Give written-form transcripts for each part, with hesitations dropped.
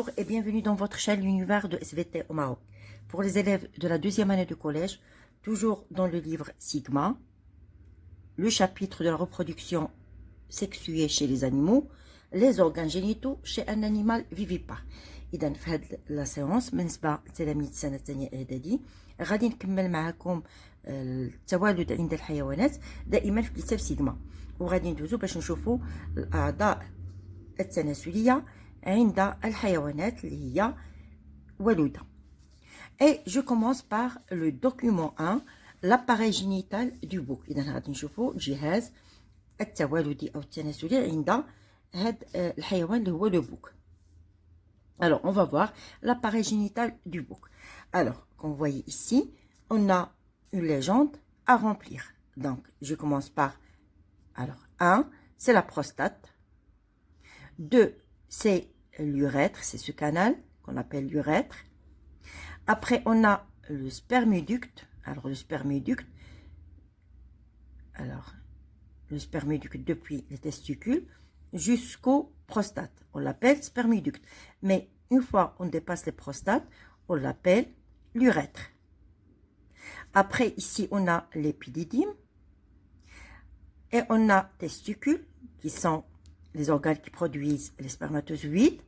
Bonjour et bienvenue dans votre chaîne L'univers de SVT au Maroc. Pour les élèves de la deuxième année de collège, toujours dans le livre Sigma, le chapitre de la reproduction sexuée chez les animaux, les organes génitaux chez un animal vivipare. إذا في هذه لا سيونس بالنسبة لتلاميذ السنة الثانية إعدادي غادي نكمل معكم التوالد عند الحيوانات دائما في كتاب سيغما، وغادي ندوزو باش نشوفوا الأعضاء التناسلية عند الحيوانات اللي هي ولودة. Et je commence par le document 1, l'appareil génital du bouc. إذا غادي نشوفوا الجهاز التوالدي أو التناسلي عند هذا الحيوان اللي هو le bouc. Alors, on va voir l'appareil génital du bouc. Alors, comme vous voyez ici, on a une légende à remplir. Donc, je commence par, alors, 1, c'est la prostate. 2, c'est l'urètre, c'est ce canal qu'on appelle l'urètre. Après, on a le spermioducte. Alors, le spermioducte depuis les testicules jusqu'aux prostates. On l'appelle spermioducte. Mais une fois on dépasse les prostates, on l'appelle l'urètre. Après, ici, on a l'épididyme. Et on a testicules, qui sont les organes qui produisent les spermatozoïdes.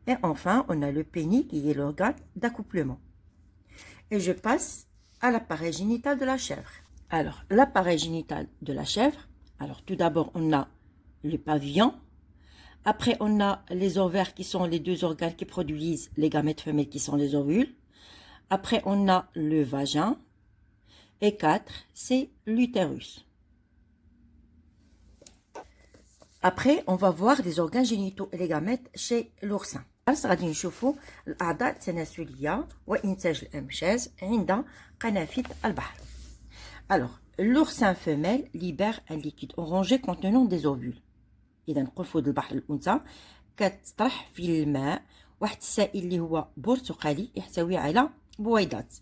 Et enfin, on a le pénis, qui est l'organe d'accouplement. Et je passe à l'appareil génital de la chèvre. Alors, l'appareil génital de la chèvre, alors tout d'abord, on a le pavillon. Après, on a les ovaires qui sont les deux organes qui produisent les gamètes femelles qui sont les ovules. Après, on a le vagin. Et 4, c'est l'utérus. Après, on va voir les organes génitaux et les gamètes chez l'oursin. غادي نشوفوا الأعضاء التناسلية وإنتاج الأمشاج عند قنافذ البحر. Alors, l'oursin femelle libère un liquide orangé contenant des ovules. إذا قنفذ البحر الأنثى كتطرح في الماء واحد السائل اللي هو برتقالي يحتوي على بويضات.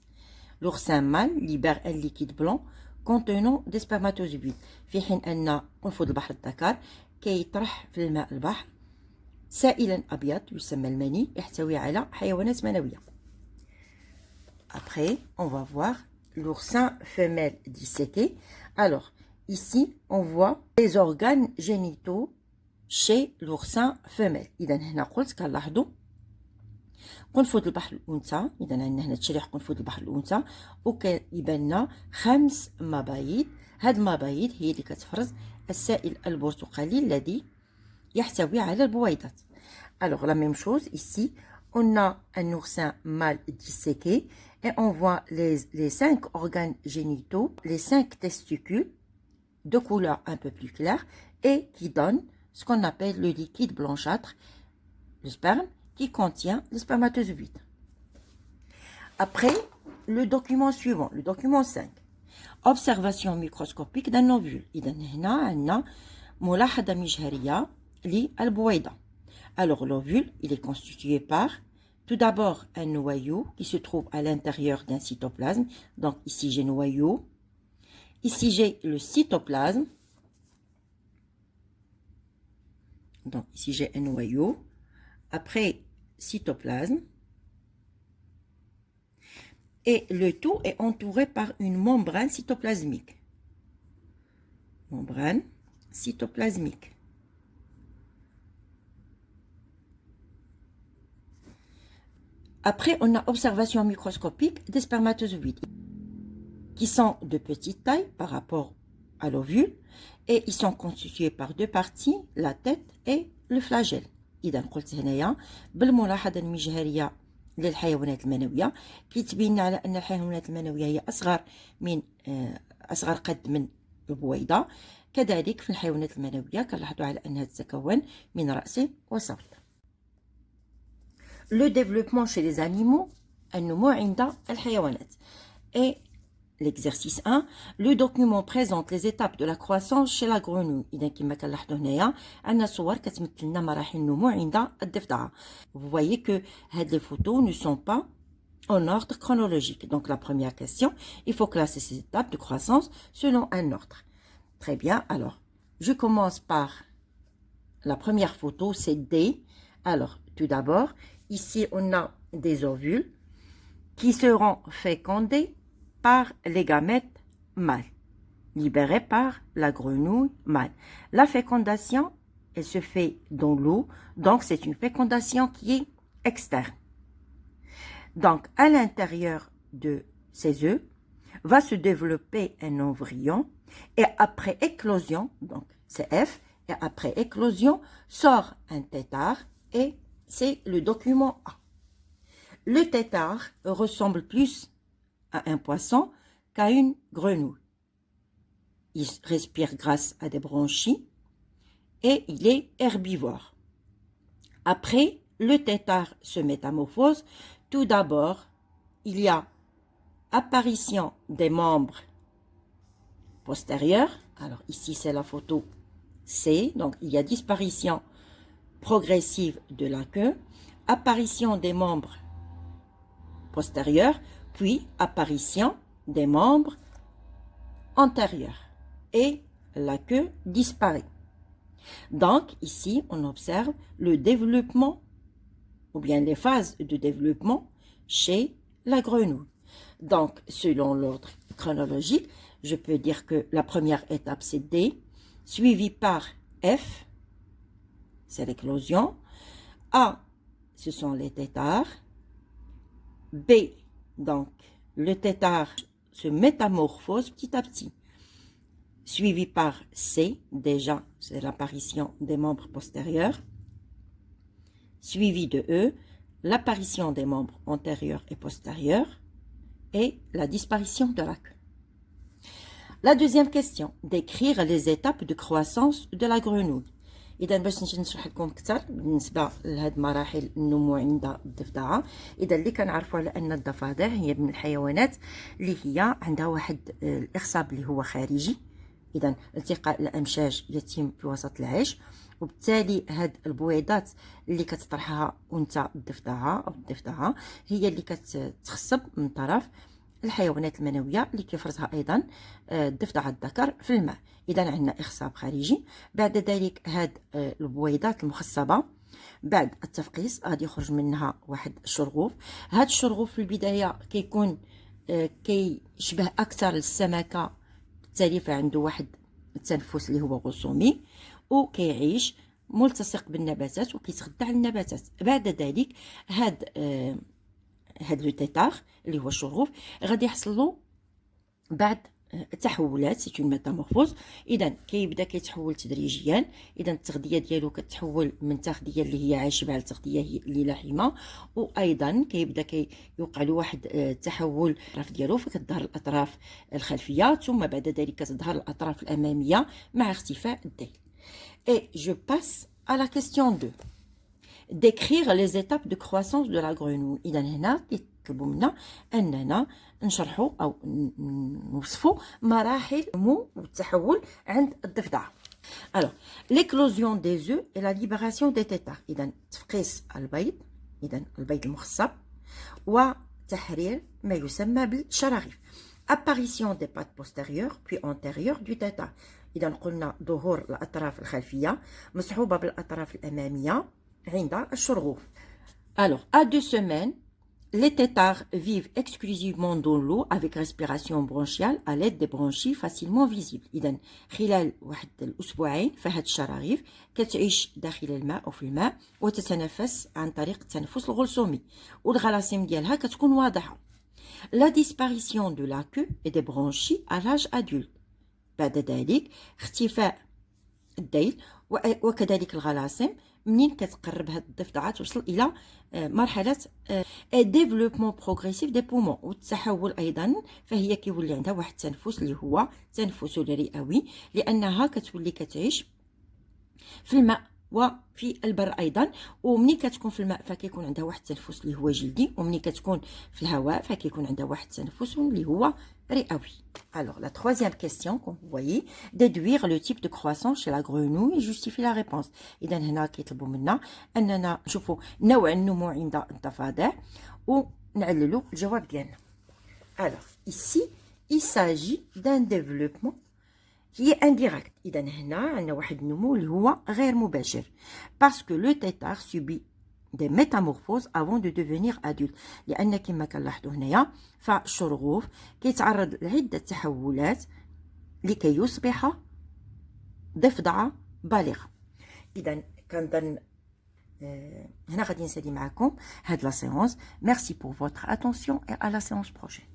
L'oursin mâle libère un liquide blanc contenant des spermatozoïdes، في حين أن قنفذ البحر الذكر كيطرح في الماء البحر سائلا أبيض يسمى المني يحتوي على حيوانات منوية. Après, on va voir l'oursin femelle disséqué. Alors, ici, on voit les organes génitaux chez l'oursin femelle. إذا هنا قلت كنلاحظوا قنفذ البحر الأنثى، إذا عندنا هنا تشريح قنفذ البحر الأنثى وكيبان لنا 5 مبايض. هاد المبايض هي اللي كتفرز السائل البرتقالي الذي يحتوي على البويضات. Alors, la même chose ici, on a un oursin mâle disséqué et on voit les 5 organes génitaux, les 5 testicules de couleur un peu plus claire et qui donnent ce qu'on appelle le liquide blanchâtre, le sperme, qui contient les spermatozoïdes. Après, le document suivant, le document 5. Observation microscopique d'un ovule. إذا هنا عندنا ملاحظة مجهرية للبويضة. Alors, l'ovule, il est constitué par, tout d'abord, un noyau qui se trouve à l'intérieur d'un cytoplasme. Donc, ici, j'ai noyau. Ici, j'ai le cytoplasme. Donc, ici, j'ai un noyau. Après, cytoplasme. Et le tout est entouré par une membrane cytoplasmique. Membrane cytoplasmique. Après, on a observation microscopique des spermatozoïdes qui sont de petite taille par rapport à l'ovule et ils sont constitués par 2 parties, la tête et le flagelle. إذا قلت هنايا بالملاحظة المجهرية للحيوانات المنوية كيتبين على أن الحيوانات المنوية هي أصغر قد من البويضة. كذلك في الحيوانات المنوية كنلاحظوا على أنها تتكون من رأس وساق. Le développement chez les animaux, النمو عند الحيوانات. Et l'exercice 1, le document présente les étapes de la croissance chez la grenouille. إذا كما كنلاحظوا هنايا عندنا صور كتمثل لنا مراحل النمو عند الضفدعة. Vous voyez que هاد les photos ne sont pas en ordre chronologique. Donc la première question, il faut classer ces étapes de croissance selon un ordre. Très bien, alors je commence par la première photo, c'est D. Alors tout d'abord, ici on a des ovules qui seront fécondés par les gamètes mâles, libérés par la grenouille mâle. La fécondation, elle se fait dans l'eau, donc c'est une fécondation qui est externe. Donc, à l'intérieur de ces œufs, va se développer un embryon et après éclosion, donc c'est F, et après éclosion, sort un tétard et c'est le document A. Le tétard ressemble plus à un poisson qu'à une grenouille. Il respire grâce à des branchies et il est herbivore. Après, le tétard se métamorphose. Tout d'abord, il y a apparition des membres postérieurs. Alors ici, c'est la photo C. Donc, il y a disparition progressive de la queue, apparition des membres postérieurs, puis apparition des membres antérieurs. Et la queue disparaît. Donc, ici, on observe le développement, ou bien les phases de développement chez la grenouille. Donc, selon l'ordre chronologique, je peux dire que la première étape, c'est D, suivie par F, c'est l'éclosion. A, ce sont les tétards. B, donc, le tétard se métamorphose petit à petit. Suivi par C, déjà, c'est l'apparition des membres postérieurs. Suivi de E, l'apparition des membres antérieurs et postérieurs et la disparition de la queue. La deuxième question, décrire les étapes de croissance de la grenouille. إذا باش نجي نشرح لكم أكثر بالنسبة لهاد مراحل النمو عند الضفدعة. إذا اللي كنعرفوا على أن الضفادع هي من الحيوانات اللي هي عندها واحد الإخصاب اللي هو خارجي. إذا التقاء الأمشاج يتم في وسط العيش، وبالتالي هاد البويضات اللي كتطرحها أنثى الضفدعة أو الضفدعة هي اللي كتخصب من طرف الحيوانات المنوية اللي كيفرزها أيضا الضفدع الذكر في الماء. إذا عندنا إخصاب خارجي. بعد ذلك هاد البويضات المخصبة بعد التفقيس غادي يخرج منها واحد الشرغوف. هاد الشرغوف في البداية كيكون كيشبه أكثر للسمكة، بالتالي فعنده واحد التنفس اللي هو غصومي وكيعيش ملتصق بالنباتات وكيتغذى على النباتات. بعد ذلك هاد لو تيتار اللي هو الشرغوف غادي يحصل له بعد تحولات، سي اون ميتامورفوز. اذا كيبدا كيتحول تدريجيا. اذا التغذيه ديالو كتحول من تغذيه اللي هي عاشبه لتغذيه اللي لحمه، وايضا كيبدا كيوقع له واحد التحول الاطراف ديالو، فكتظهر الاطراف الخلفيه ثم بعد ذلك كتظهر الاطراف الاماميه مع اختفاء الذيل. Et je passe à la question 2. Décrire les étapes de croissance de la grenouille. إذا هنا كيطلبوا منا أننا نشرحوا أو نوصفوا مراحل النمو والتحول عند الضفدعة. Alors, l'éclosion des œufs et la libération des tétards. إذا تفقيس البيض، إذا البيض المخصب، وتحرير ما يسمى بالشراغيف. Apparition des pattes postérieures puis antérieures du tétard. إذا قلنا ظهور الأطراف الخلفية مصحوبة بالأطراف الأمامية عند الشرغوف. Alors, à 2 semaines, les tétards vivent exclusivement dans l'eau avec respiration bronchiale à l'aide des branchies facilement visibles. إذا خلال واحد الأسبوعين فهاد الشراغيف كتعيش داخل الماء أو في الماء وتتنفس عن طريق التنفس الغلصومي، والغلاسيم ديالها كتكون واضحة. La disparition de la queue et des branchies à l'âge adulte. بعد ذلك اختفاء الذيل وكذلك الغلاسم منين كتقرب هاد الضفدعة توصل الى مرحله ديفلوبمون بروغريسيف دي بومون، والتحول ايضا فهي كيولي عندها واحد التنفس اللي هو تنفس رئوي، لانها كتولي كتعيش في الماء وفي البر ايضا. ومنين كتكون في الماء فكيكون عندها واحد التنفس اللي هو جلدي، ومنين كتكون في الهواء فكيكون عندها واحد التنفس اللي هو رئوي. Alors la troisième question, comme vous voyez, déduire le type de croissance chez la grenouille et justifier la réponse. إذا هنا كيطلبوا منا أننا نشوفوا نوع النمو عند الضفادع ونعللوا الجواب ديالنا. Alors ici il s'agit d'un développement qui est indirect. إذا هنا عندنا واحد النمو اللي هو غير مباشر parce que le tétard subit des métamorphoses avant de devenir adulte. لأن كما كنلاحظوا هنايا فالشرغوف كيتعرض لعدة تحولات لكي يصبح ضفدعة بالغة. إذا كنظن هنا غادي نسالي معكم هاد لا séance. Merci pour votre attention et à la séance prochaine.